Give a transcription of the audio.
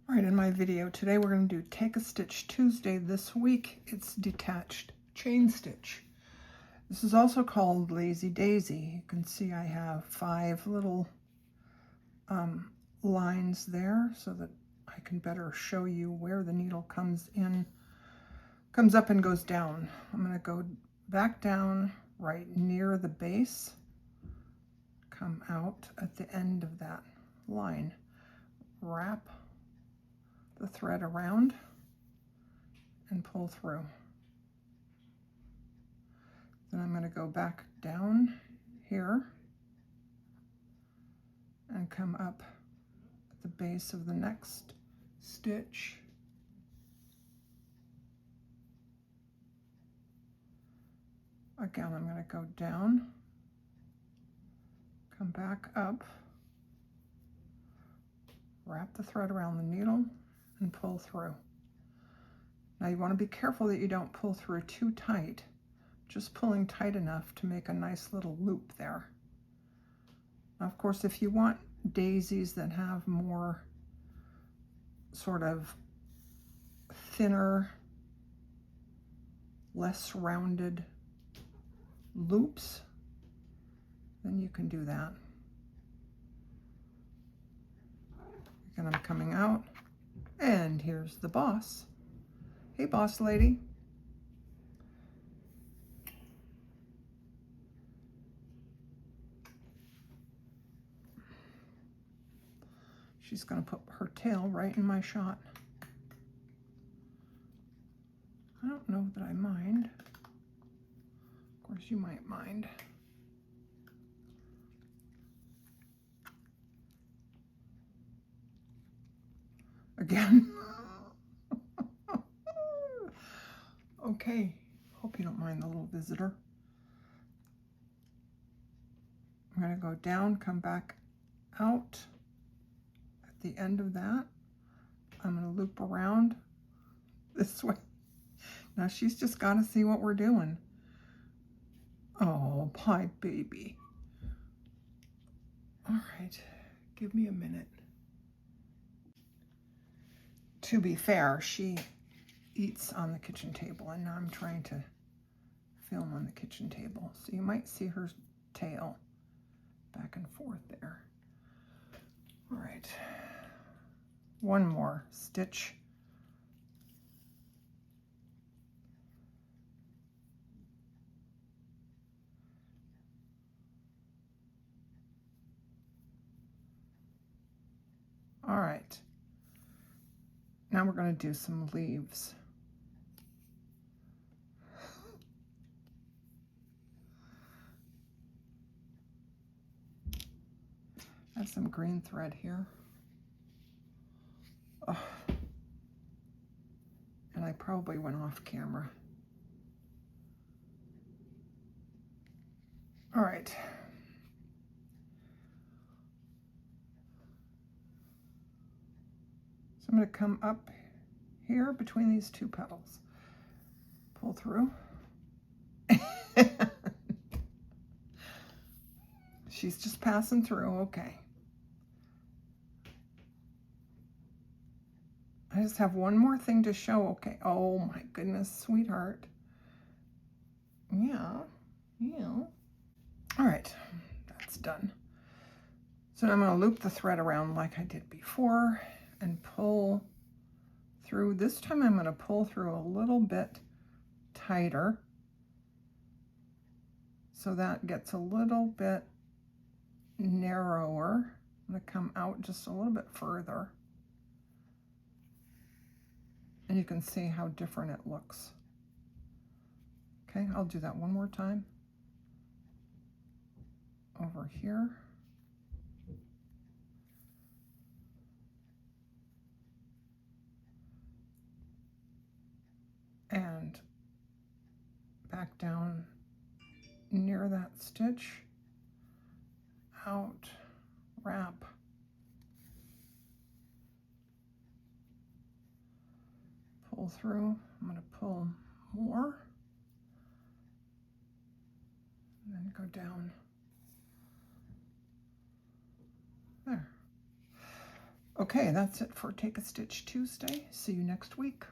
All right, in my video today we're going to do Take a Stitch Tuesday. This week it's detached chain stitch. This is also called Lazy Daisy. You can see I have 5 little lines there so that I can better show you where the needle comes up and goes down. I'm going to go back down right near the base, come out at the end of that line, wrap the thread around and pull through. Then I'm going to go back down here and come up at the base of the next stitch. Again, I'm going to go down, come back up, wrap the thread around the needle and pull through. Now you want to be careful that you don't pull through too tight, just pulling tight enough to make a nice little loop there. Now, of course, if you want daisies that have more sort of thinner, less rounded loops, then you can do that. Again, I'm coming out, and here's the boss. Hey, boss lady. She's going to put her tail right in my shot. I don't know that I mind. Of course, you might mind. Again. Okay, hope you don't mind the little visitor. I'm going to go down, come back out. At the end of that, I'm going to loop around this way. Now she's just got to see what we're doing. Oh, my baby. All right, give me a minute. To be fair, she eats on the kitchen table, and now I'm trying to film on the kitchen table. So you might see her tail back and forth there. All right, one more stitch. All right, now we're going to do some leaves. I have some green thread here. Oh. And I probably went off camera. All right. So I'm going to come up here between these 2 petals. Pull through. She's just passing through, okay. I just have one more thing to show, okay. Oh my goodness, sweetheart. Yeah. All right, that's done. So now I'm going to loop the thread around like I did before and pull through. This time I'm going to pull through a little bit tighter so that gets a little bit narrower. I'm going to come out just a little bit further. And you can see how different it looks. Okay, I'll do that one more time. Over here. And back down near that stitch. Out, wrap. Pull through. I'm going to pull more. And then go down. There. Okay, that's it for Take a Stitch Tuesday. See you next week.